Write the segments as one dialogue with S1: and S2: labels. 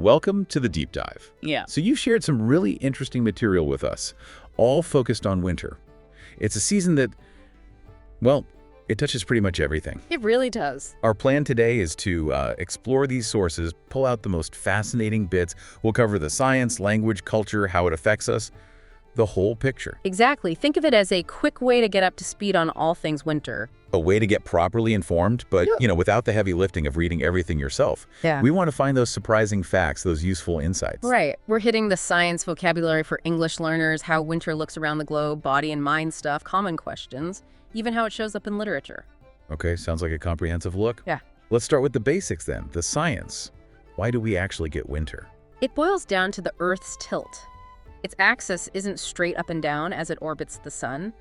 S1: welcome to the deep dive.
S2: Yeah.
S1: So you've shared some really interesting material with us, all focused on winter. It's a season that, well, it touches pretty much everything.
S2: It really does.
S1: Our plan today is to explore these sources, pull out the most fascinating bits. We'll cover the science, language, culture, how it affects us, the whole picture.
S2: Exactly. Think of it as a quick way to get up to speed on all things winter.
S1: A way to get properly informed, but, without the heavy lifting of reading everything yourself.
S2: Yeah.
S1: We want to find those surprising facts, those useful insights.
S2: Right. We're hitting the science vocabulary for English learners, how winter looks around the globe, body and mind stuff, common questions, even how it shows up in literature.
S1: Okay, sounds like a comprehensive look.
S2: Yeah.
S1: Let's start with the basics then, the science. Why do we actually get winter?
S2: It boils down to the Earth's tilt. Its axis isn't straight up and down as it orbits the sun.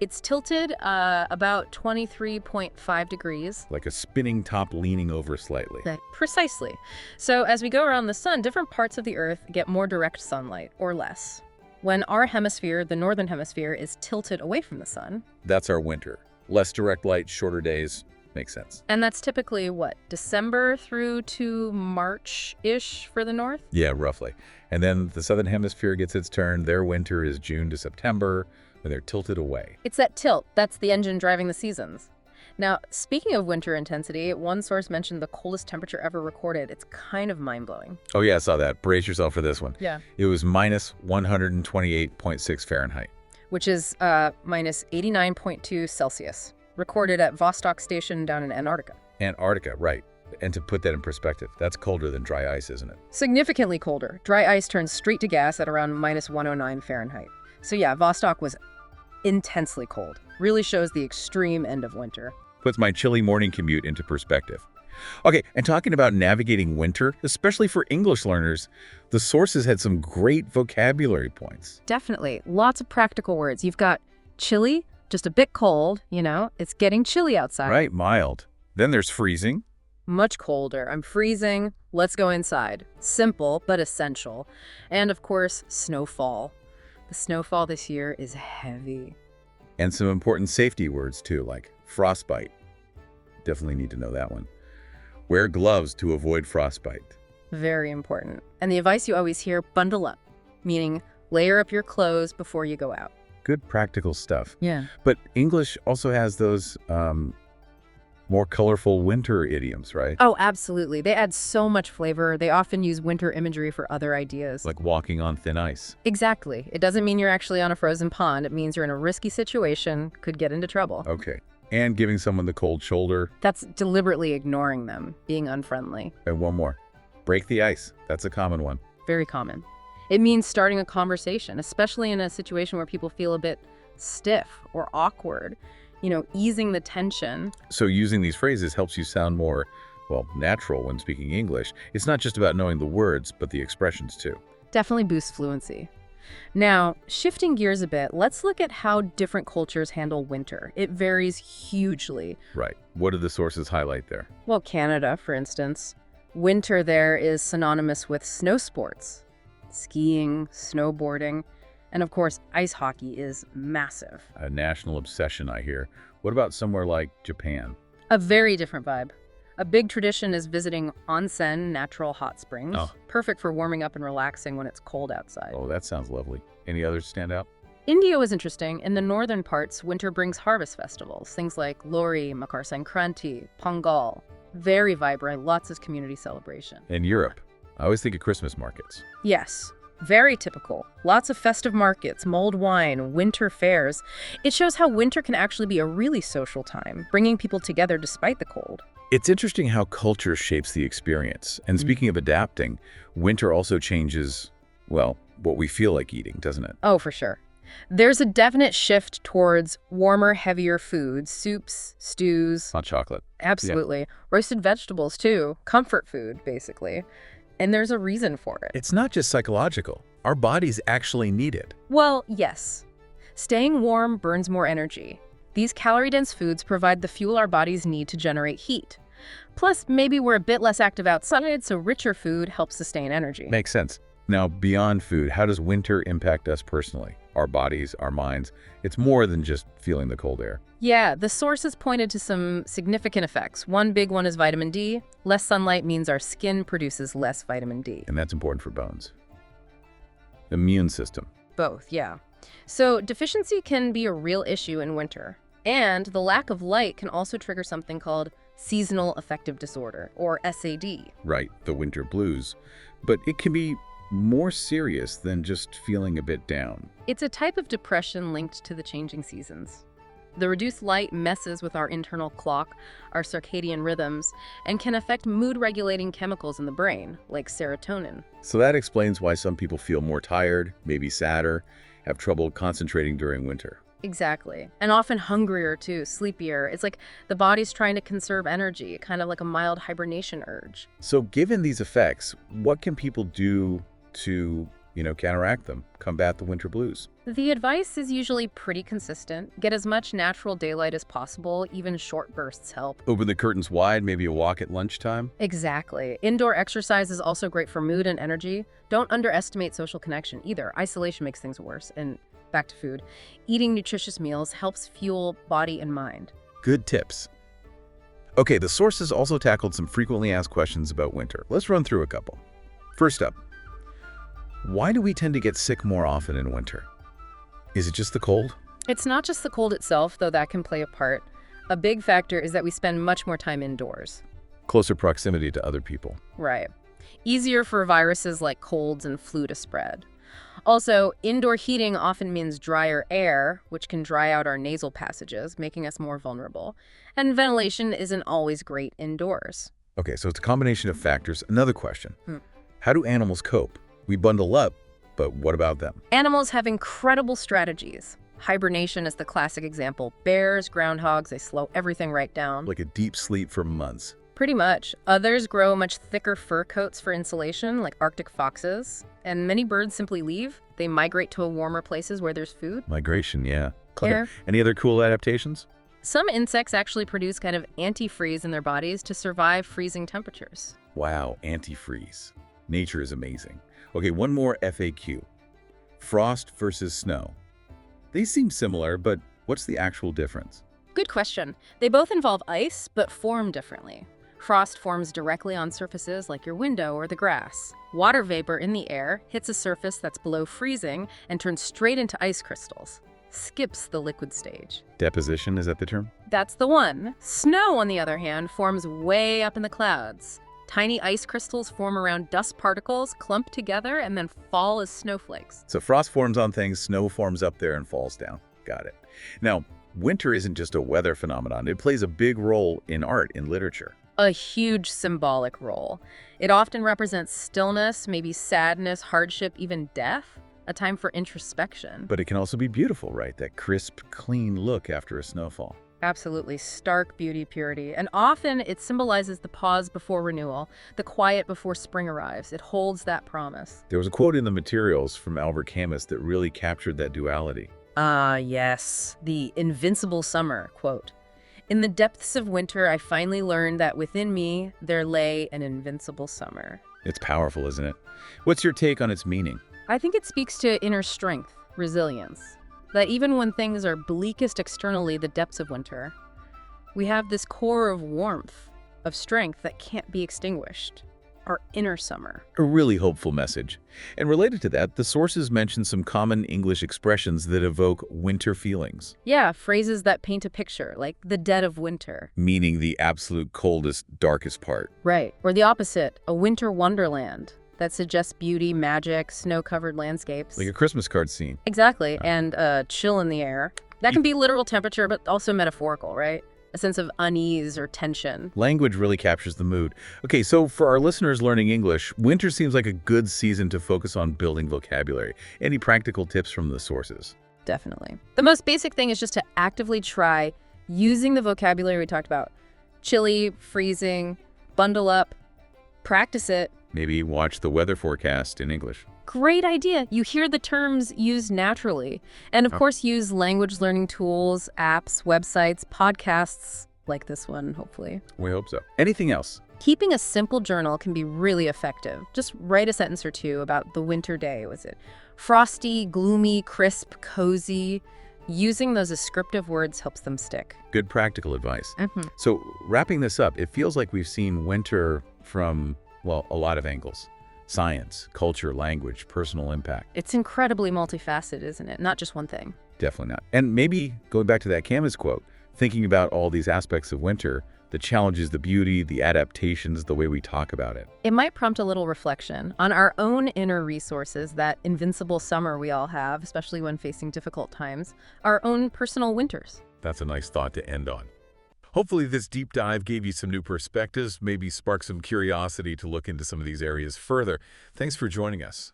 S2: It's tilted about 23.5 degrees.
S1: Like a spinning top leaning over slightly.
S2: Precisely. So as we go around the sun, different parts of the Earth get more direct sunlight, or less. When our hemisphere, the northern hemisphere, is tilted away from the sun.
S1: That's our winter. Less direct light, shorter days. Makes sense.
S2: And that's typically, what, December through to March-ish for the north?
S1: Yeah, roughly. And then the southern hemisphere gets its turn. Their winter is June to September, when they're tilted away.
S2: It's that tilt. That's the engine driving the seasons. Now, speaking of winter intensity, one source mentioned the coldest temperature ever recorded. It's kind of mind-blowing.
S1: Oh yeah, I saw that. Brace yourself for this one.
S2: Yeah.
S1: It was minus 128.6 Fahrenheit.
S2: Which is minus 89.2 Celsius, recorded at Vostok Station down in Antarctica.
S1: Antarctica, right. And to put that in perspective, that's colder than dry ice, isn't it?
S2: Significantly colder. Dry ice turns straight to gas at around minus 109 Fahrenheit. So yeah, Vostok was intensely cold. Really shows the extreme end of winter.
S1: Puts my chilly morning commute into perspective. Okay, and talking about navigating winter, especially for English learners, the sources had some great vocabulary points.
S2: Definitely. Lots of practical words. You've got chilly, just a bit cold, it's getting chilly outside.
S1: Right, mild. Then there's freezing.
S2: Much colder. I'm freezing. Let's go inside. Simple, but essential. And of course, snowfall. The snowfall this year is heavy.
S1: And some important safety words too, like frostbite. Definitely need to know that one. Wear gloves to avoid frostbite.
S2: Very important. And the advice you always hear, bundle up, meaning layer up your clothes before you go out.
S1: Good practical stuff.
S2: Yeah.
S1: But English also has those more colorful winter idioms, right?
S2: Oh, absolutely. They add so much flavor. They often use winter imagery for other ideas.
S1: Like walking on thin ice.
S2: Exactly. It doesn't mean you're actually on a frozen pond. It means you're in a risky situation, could get into trouble.
S1: Okay. And giving someone the cold shoulder.
S2: That's deliberately ignoring them, being unfriendly.
S1: And one more. Break the ice. That's a common one.
S2: Very common. It means starting a conversation, especially in a situation where people feel a bit stiff or awkward. Easing the tension.
S1: So using these phrases helps you sound more, natural when speaking English. It's not just about knowing the words, but the expressions too.
S2: Definitely boosts fluency. Now, shifting gears a bit, let's look at how different cultures handle winter. It varies hugely.
S1: Right. What do the sources highlight there?
S2: Well, Canada, for instance. Winter there is synonymous with snow sports. Skiing, snowboarding, and of course, ice hockey is massive.
S1: A national obsession, I hear. What about somewhere like Japan?
S2: A very different vibe. A big tradition is visiting onsen, natural hot springs.
S1: Oh.
S2: Perfect for warming up and relaxing when it's cold outside.
S1: Oh, that sounds lovely. Any others stand out?
S2: India was interesting. In the northern parts, winter brings harvest festivals. Things like Lori, Makar Sankranti, Pongal. Very vibrant, lots of community celebration.
S1: In Europe, I always think of Christmas markets.
S2: Yes. Very typical. Lots of festive markets, mulled wine, winter fairs. It shows how winter can actually be a really social time, bringing people together despite the cold.
S1: It's interesting how culture shapes the experience. And speaking of adapting, winter also changes, what we feel like eating, doesn't it?
S2: Oh, for sure. There's a definite shift towards warmer, heavier foods, soups, stews.
S1: Hot chocolate.
S2: Absolutely. Yeah. Roasted vegetables, too. Comfort food, basically. And there's a reason for it.
S1: It's not just psychological. Our bodies actually need it.
S2: Well, yes. Staying warm burns more energy. These calorie-dense foods provide the fuel our bodies need to generate heat. Plus, maybe we're a bit less active outside, so richer food helps sustain energy.
S1: Makes sense. Now, beyond food, how does winter impact us personally? Our bodies, our minds? It's more than just feeling the cold air.
S2: Yeah, the sources pointed to some significant effects. One big one is vitamin D. Less sunlight means our skin produces less vitamin D.
S1: And that's important for bones. Immune system.
S2: Both, yeah. So deficiency can be a real issue in winter. And the lack of light can also trigger something called seasonal affective disorder, or SAD.
S1: Right, the winter blues. But it can be more serious than just feeling a bit down.
S2: It's a type of depression linked to the changing seasons. The reduced light messes with our internal clock, our circadian rhythms, and can affect mood-regulating chemicals in the brain, like serotonin.
S1: So that explains why some people feel more tired, maybe sadder, have trouble concentrating during winter.
S2: Exactly. And often hungrier, too, sleepier. It's like the body's trying to conserve energy, kind of like a mild hibernation urge.
S1: So given these effects, what can people do to, counteract them, combat the winter blues?
S2: The advice is usually pretty consistent. Get as much natural daylight as possible, even short bursts help.
S1: Open the curtains wide, maybe a walk at lunchtime?
S2: Exactly. Indoor exercise is also great for mood and energy. Don't underestimate social connection either. Isolation makes things worse. And back to food. Eating nutritious meals helps fuel body and mind.
S1: Good tips. Okay, the sources also tackled some frequently asked questions about winter. Let's run through a couple. First up, why do we tend to get sick more often in winter? Is it just the cold?
S2: It's not just the cold itself, though that can play a part. A big factor is that we spend much more time indoors.
S1: Closer proximity to other people.
S2: Right. Easier for viruses like colds and flu to spread. Also, indoor heating often means drier air, which can dry out our nasal passages, making us more vulnerable. And ventilation isn't always great indoors.
S1: Okay, so it's a combination of factors. Another question. How do animals cope? We bundle up, but what about them?
S2: Animals have incredible strategies. Hibernation is the classic example. Bears, groundhogs, they slow everything right down.
S1: Like a deep sleep for months.
S2: Pretty much. Others grow much thicker fur coats for insulation, like Arctic foxes. And many birds simply leave. They migrate to warmer places where there's food.
S1: Migration, yeah.
S2: Clever.
S1: Any other cool adaptations?
S2: Some insects actually produce kind of antifreeze in their bodies to survive freezing temperatures.
S1: Wow, antifreeze. Nature is amazing. Okay, one more FAQ. Frost versus snow. They seem similar, but what's the actual difference?
S2: Good question. They both involve ice, but form differently. Frost forms directly on surfaces like your window or the grass. Water vapor in the air hits a surface that's below freezing and turns straight into ice crystals. Skips the liquid stage.
S1: Deposition, is that the term?
S2: That's the one. Snow, on the other hand, forms way up in the clouds. Tiny ice crystals form around dust particles, clump together, and then fall as snowflakes.
S1: So frost forms on things, snow forms up there and falls down. Got it. Now, winter isn't just a weather phenomenon. It plays a big role in art, in literature.
S2: A huge symbolic role. It often represents stillness, maybe sadness, hardship, even death, a time for introspection.
S1: But it can also be beautiful, right? That crisp, clean look after a snowfall.
S2: Absolutely. Stark beauty, purity. And often it symbolizes the pause before renewal, the quiet before spring arrives. It holds that promise.
S1: There was a quote in the materials from Albert Camus that really captured that duality.
S2: Yes. The invincible summer, quote. In the depths of winter, I finally learned that within me there lay an invincible summer.
S1: It's powerful, isn't it? What's your take on its meaning?
S2: I think it speaks to inner strength, resilience. That even when things are bleakest externally, the depths of winter, we have this core of warmth, of strength that can't be extinguished. Our inner summer.
S1: A really hopeful message. And related to that, the sources mention some common English expressions that evoke winter feelings.
S2: Yeah, phrases that paint a picture, like the dead of winter.
S1: Meaning the absolute coldest, darkest part.
S2: Right. Or the opposite, a winter wonderland that suggests beauty, magic, snow-covered landscapes.
S1: Like a Christmas card scene.
S2: Exactly. And chill in the air. That can be literal temperature, but also metaphorical, right? A sense of unease or tension.
S1: Language really captures the mood. Okay, so for our listeners learning English, winter seems like a good season to focus on building vocabulary. Any practical tips from the sources?
S2: Definitely. The most basic thing is just to actively try using the vocabulary we talked about. Chilly, freezing, bundle up, practice it.
S1: Maybe watch the weather forecast in English.
S2: Great idea. You hear the terms used naturally. And of course, use language learning tools, apps, websites, podcasts like this one, hopefully.
S1: We hope so. Anything else?
S2: Keeping a simple journal can be really effective. Just write a sentence or two about the winter day. Was it frosty, gloomy, crisp, cozy? Using those descriptive words helps them stick.
S1: Good practical advice.
S2: Mhm.
S1: So wrapping this up, it feels like we've seen winter from, well, a lot of angles. Science, culture, language, personal impact.
S2: It's incredibly multifaceted, isn't it? Not just one thing.
S1: Definitely not. And maybe going back to that Canvas quote, thinking about all these aspects of winter, the challenges, the beauty, the adaptations, the way we talk about it.
S2: It might prompt a little reflection on our own inner resources, that invincible summer we all have, especially when facing difficult times, our own personal winters.
S1: That's a nice thought to end on. Hopefully this deep dive gave you some new perspectives, maybe sparked some curiosity to look into some of these areas further. Thanks for joining us.